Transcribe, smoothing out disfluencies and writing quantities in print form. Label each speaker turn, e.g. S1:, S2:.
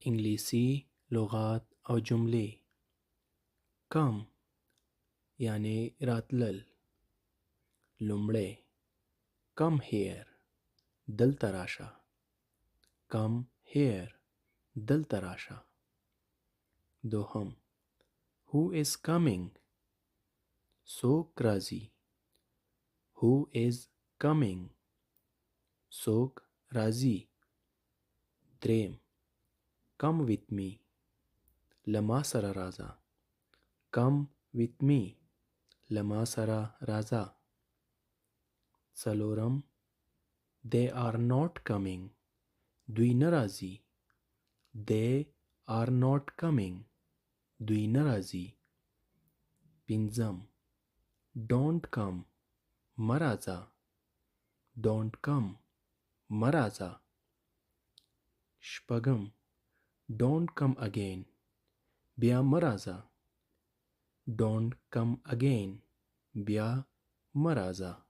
S1: انگلیسی لغات او جملې. کم یعنی راتلل. لومړی کم هیر دلته راشه. کم هیر دلته راشه. دوهم who is coming څوک راځي. who is coming څوک راځي. دریم come with me له ما سره راځه. come with me له ما سره راځه. څلورم they are not coming دوی نه راځي. they are not coming دوی نه راځي. پنځم don't come مه راځه. don't come مه راځه. شپږم don't come again بیا مه راځه. don't come again بیا مه راځه.